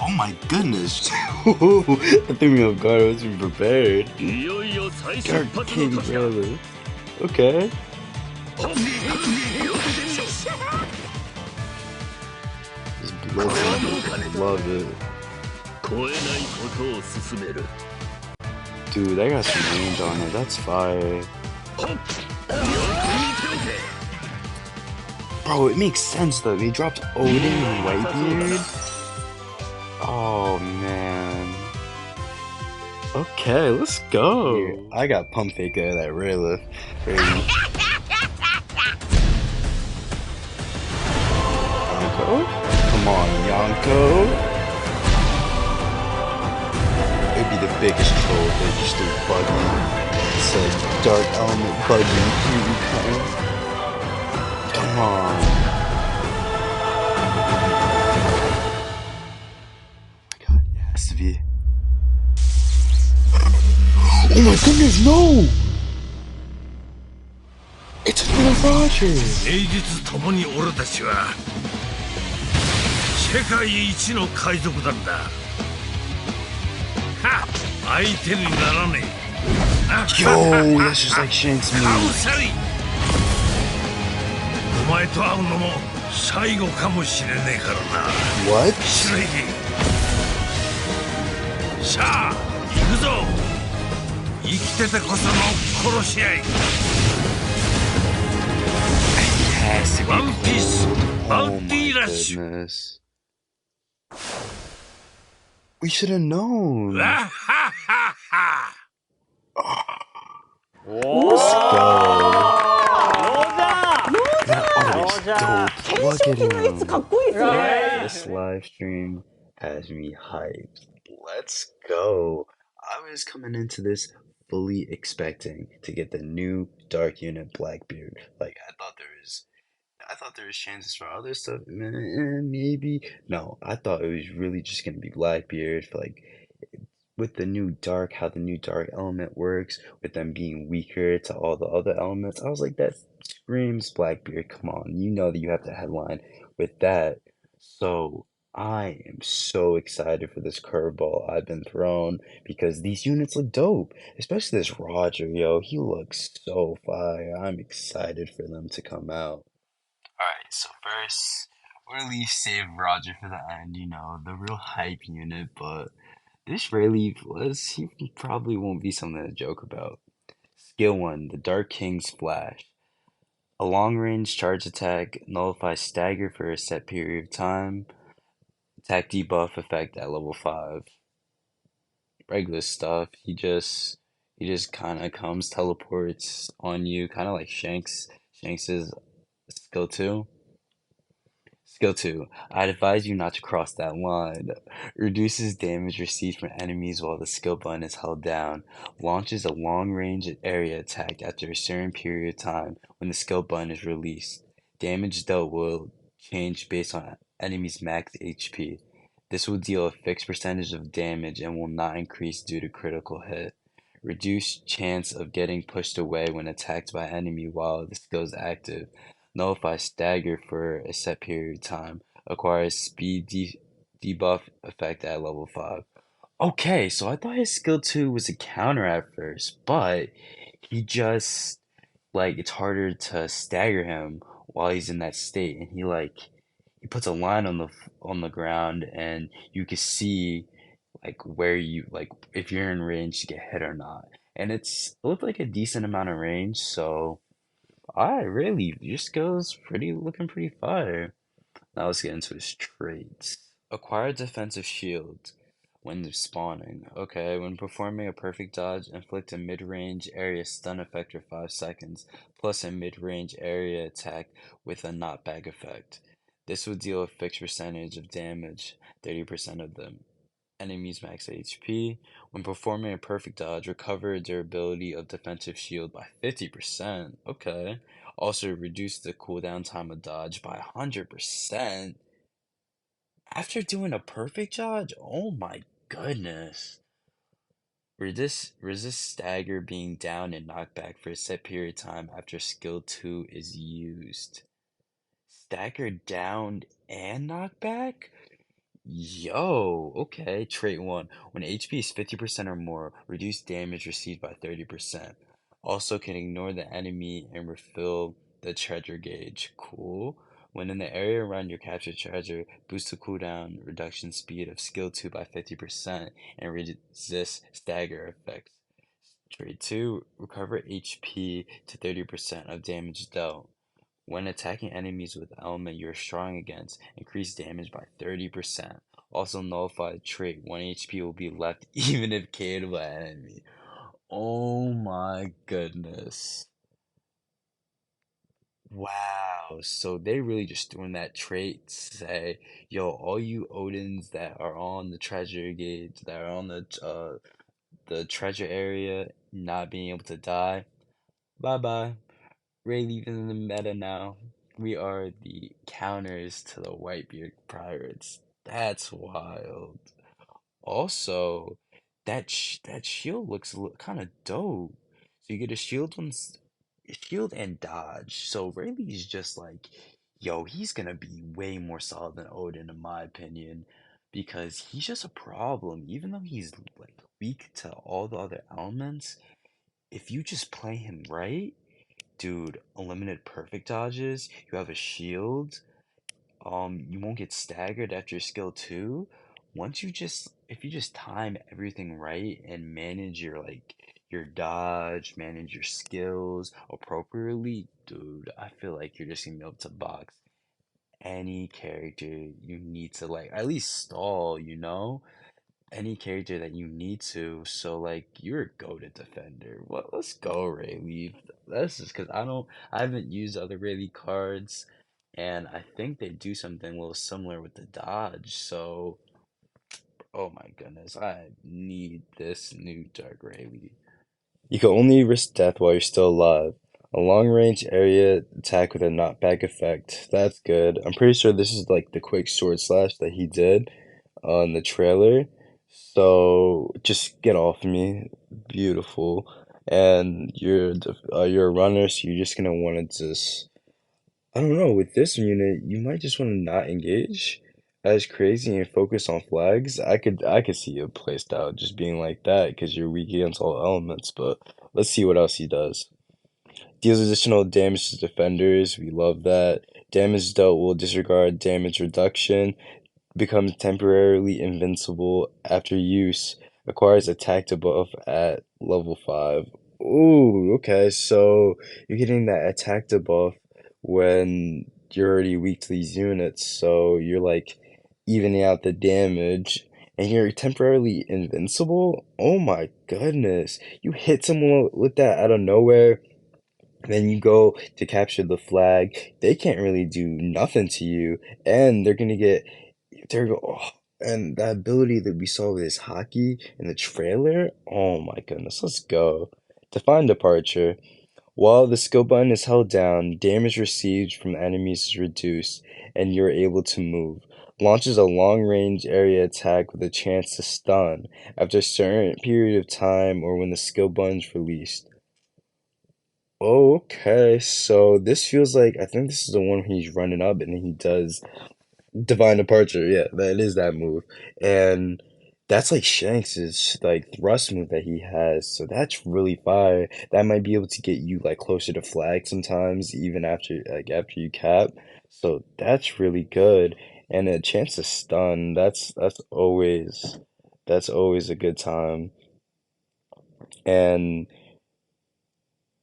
Oh my goodness. That threw me off guard. I wasn't prepared. いよいよ再出 Dark 発の King 時だ。 Raleigh. Okay. 両手で見ろ。 This blood love it. 超えないことを進める。 Dude, that got some range on it. That's fire. ほっ。よく見ておけ。 Bro, it makes sense though. They dropped Odin and Whitebeard. Oh man. Okay, let's go. Here, I got pump fake out of that Rayla. Yonko? Come on, Yonko. It'd be the biggest troll if they just threw Buggy. It's a dark element Buggy. Come on. It has to be. Oh my goodness, no! It's another Roger! 平日ともに俺たちは世界一の海賊団だ。はっ、相手にならねえ。 Yo, that's just like Shank's カウ move. サリ。お前と会うのも最後かもしれねえからな。 What? 白ひげ。さあ、行くぞ。生きててこその殺し合い。 It has to be. One Piece, Oh Bounty my Rush. goodness. We should have known. わっはっはっは。 Let's go. That art is dope. Look at him. This live stream has me hyped. Let's go. I was coming into this fully expecting to get the new Dark Unit Blackbeard. Like I thought there was chances for other stuff. Maybe. No, I thought it was really just gonna be Blackbeard for like with the new dark, how the new dark element works, with them being weaker to all the other elements. I was like, that screams Blackbeard. Come on, you know that you have to headline with that. So I am so excited for this curveball I've been thrown because these units look dope, especially this Roger, yo. He looks so fire. I'm excited for them to come out. Alright, so first, we'll leave save Roger for the end, you know, the real hype unit, but this Rayleigh he probably won't be something to joke about. Skill 1, the Dark King's Flash. A long-range charge attack nullifies stagger for a set period of time. Attack debuff effect at level 5. Regular stuff. He just kind of comes, teleports on you, kind of like Shanks's skill 2. Skill 2. I'd advise you not to cross that line. Reduces damage received from enemies while the skill button is held down. Launches a long-range area attack after a certain period of time when the skill button is released. Damage dealt will change based on enemy's max HP. This will deal a fixed percentage of damage and will not increase due to critical hit. Reduced chance of getting pushed away when attacked by enemy while the skill is active. Nullifies stagger for a set period of time. Acquires speed debuff effect at level 5. Okay, so I thought his skill 2 was a counter at first, but he just, like, it's harder to stagger him while he's in that state, and he puts a line on the ground, and you can see, like, where you, like, if you're in range to get hit or not. And it looked like a decent amount of range, so really, your skills looking pretty fire. Now let's get into his traits. Acquire defensive shield when spawning. Okay, when performing a perfect dodge, inflict a mid-range area stun effect for 5 seconds, plus a mid-range area attack with a knockback effect. This will deal a fixed percentage of damage, 30% of them. Enemy's max HP. When performing a perfect dodge, recover durability of defensive shield by 50%. Okay. Also reduce the cooldown time of dodge by 100%. After doing a perfect dodge? Oh my goodness. Resist stagger being down and knockback for a set period of time after skill 2 is used. Stagger down and knockback? Yo, okay. Trait 1. When HP is 50% or more, reduce damage received by 30%. Also can ignore the enemy and refill the treasure gauge. Cool. When in the area around your captured treasure, boost the cooldown reduction speed of skill 2 by 50% and resist stagger effects. Trait 2. Recover HP to 30% of damage dealt. When attacking enemies with element you're strong against, increase damage by 30%. Also nullify trait. 1 HP will be left even if KO'd by an enemy. Oh my goodness. Wow. So they really just doing that trait to say, yo, all you Odins that are on the treasure gauge, that are on the treasure area, not being able to die, bye bye. Ray leaving in the meta now. We are the counters to the Whitebeard Pirates. That's wild. Also, that shield looks kind of dope. So you get a shield and dodge. So Rayleigh's just like, yo, he's gonna be way more solid than Odin in my opinion, because he's just a problem. Even though he's like weak to all the other elements, if you just play him right. Dude, unlimited perfect dodges, you have a shield, you won't get staggered after skill 2. If you just time everything right and manage your dodge, manage your skills appropriately, dude, I feel like you're just gonna be able to box any character you need to like at least stall, any character that you need to. So like you're a goated defender. Well, let's go, Rayleigh. That's just because I haven't used other Rayleigh cards, and I think they do something a little similar with the dodge. So, oh my goodness, I need this new Dark Rayleigh. You can only risk death while you're still alive. A long range area attack with a knockback effect. That's good. I'm pretty sure this is like the quick sword slash that he did on the trailer. So just get off me. Beautiful. And you're a runner, so you're just gonna want to just I don't know, with this unit, you might just want to not engage as crazy and focus on flags. I could see a playstyle just being like that because you're weak against all elements, but let's see what else he does. Deals additional damage to defenders. We love that. Damage dealt will disregard damage reduction. Becomes temporarily invincible after use. Acquires attack debuff at level 5. Ooh, okay, so you're getting that attack debuff when you're already weak to these units, so you're like evening out the damage, and you're temporarily invincible? Oh my goodness. You hit someone with that out of nowhere, then you go to capture the flag. They can't really do nothing to you, and they're gonna get there you go. Oh, and that ability that we saw with his hockey in the trailer. Oh my goodness, let's go. Define departure. While the skill button is held down, damage received from enemies is reduced, and you're able to move. Launches a long-range area attack with a chance to stun after a certain period of time or when the skill button is released. Okay, so this feels like I think this is the one he's running up and he does Divine Departure, yeah, that is that move. And that's like Shanks's like thrust move that he has. So that's really fire. That might be able to get you like closer to flag sometimes, even after you cap. So that's really good. And a chance to stun, that's always a good time. And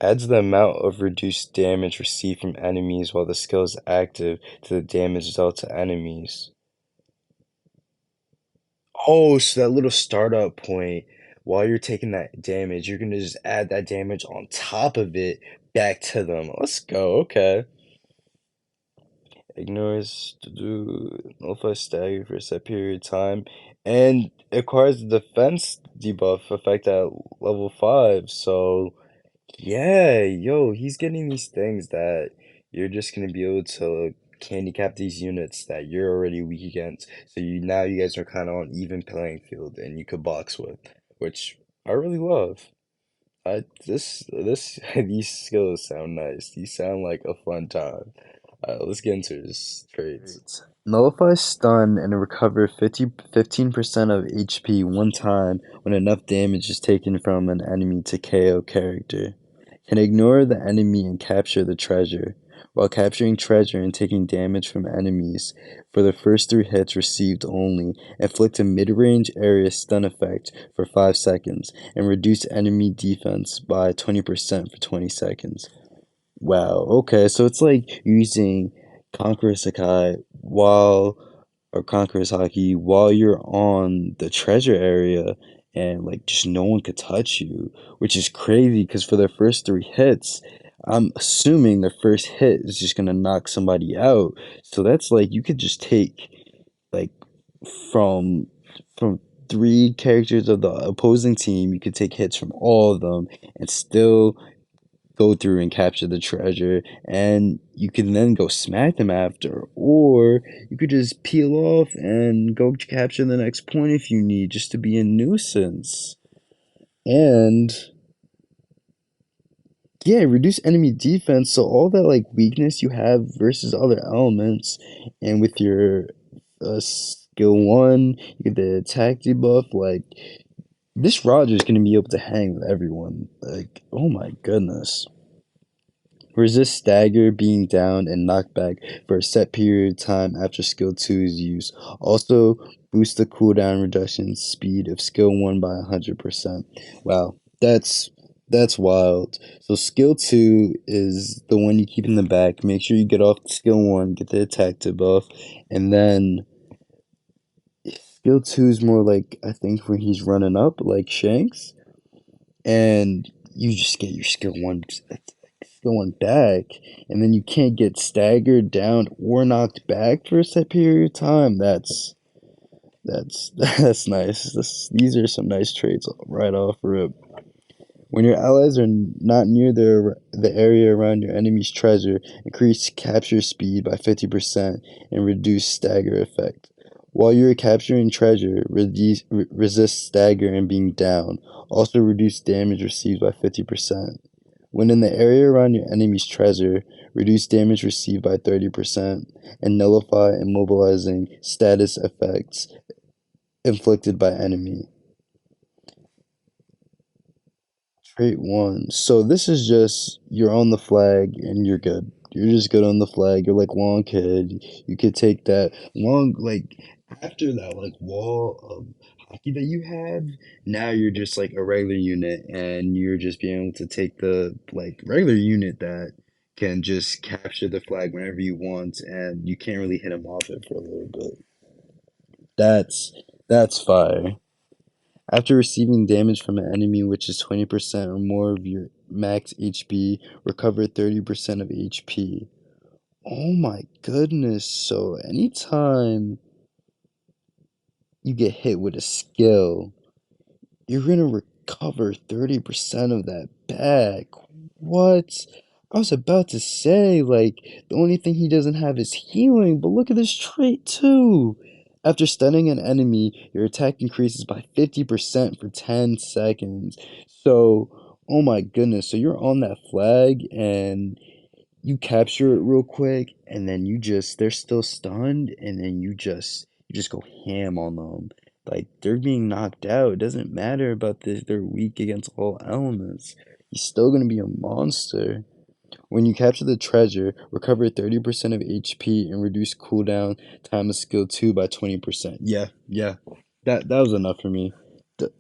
adds the amount of reduced damage received from enemies while the skill is active to the damage dealt to enemies. Oh, so that little startup point, while you're taking that damage, you're gonna just add that damage on top of it back to them. Let's go. Okay. Ignores to do nullify stagger for a set period of time, and acquires the defense debuff effect at level 5. So yeah, yo, he's getting these things that you're just gonna be able to handicap these units that you're already weak against. So you guys are kind of on even playing field, and you could box with, which I really love. This these skills sound nice. These sound like a fun time. Let's get into his trades. Nullify stun and recover 15% of HP one time when enough damage is taken from an enemy to KO character. Can ignore the enemy and capture the treasure. While capturing treasure and taking damage from enemies, for the first 3 hits received only, inflict a mid-range area stun effect for 5 seconds, and reduce enemy defense by 20% for 20 seconds. Wow, okay, so it's like using Conqueror Sakai while or Conqueror's Hockey while you're on the treasure area and like just no one could touch you, which is crazy because for the first 3 hits, I'm assuming the first hit is just gonna knock somebody out. So that's like you could just take like from from 3 characters of the opposing team, you could take hits from all of them and still go through and capture the treasure, and you can then go smack them after, or you could just peel off and go capture the next point if you need, just to be a nuisance. And yeah, reduce enemy defense, so all that like weakness you have versus other elements, and with your skill 1, you get the attack debuff, like this Roger's gonna be able to hang with everyone. Like, oh my goodness. Resist stagger, being down, and knockback for a set period of time after skill 2's use. Also, boost the cooldown reduction speed of skill 1 by 100%. Wow, that's wild. So skill 2 is the one you keep in the back. Make sure you get off skill 1, get the attack debuff, and then skill 2 is more like I think when he's running up, like Shanks, and you just get your skill 1 back, and then you can't get staggered down or knocked back for a set period of time. That's that's nice. These are some nice traits right off rip. When your allies are not near the area around your enemy's treasure, increase capture speed by 50% and reduce stagger effect. While you are capturing treasure, resist stagger and being down. Also reduce damage received by 50%. When in the area around your enemy's treasure, reduce damage received by 30% and nullify immobilizing status effects inflicted by enemy. Trait 1. So this is just you're on the flag and you're good. You're just good on the flag. You're like long kid. You could take that long like after that like wall of hockey that you had, now you're just like a regular unit and you're just being able to take the like regular unit that can just capture the flag whenever you want and you can't really hit him off it for a little bit. That's that's fire. After receiving damage from an enemy which is 20% or more of your max HP, recover 30% of HP. Oh my goodness. So anytime you get hit with a skill, you're gonna recover 30% of that back. What? I was about to say, like, the only thing he doesn't have is healing, but look at this trait too. After stunning an enemy, your attack increases by 50% for 10 seconds. So, oh my goodness, so you're on that flag and you capture it real quick and then they're still stunned and then you just go ham on them. Like they're being knocked out. It doesn't matter about this, they're weak against all elements. He's still gonna be a monster. When you capture the treasure, recover 30% of HP and reduce cooldown time of skill 2 by 20%. Yeah, yeah. That was enough for me. The,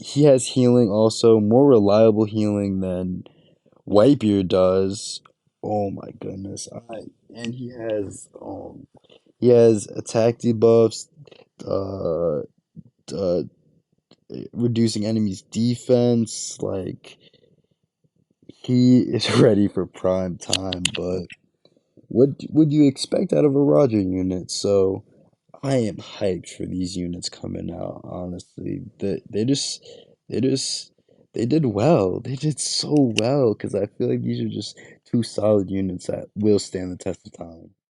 he has healing also, more reliable healing than Whitebeard does. Oh my goodness. And he has attack debuffs, uh, uh reducing enemies defense, like he is ready for prime time, but what would you expect out of a Roger unit? So I am hyped for these units coming out, honestly. They just they did well. They did so well because I feel like these are just two solid units that will stand the test of time.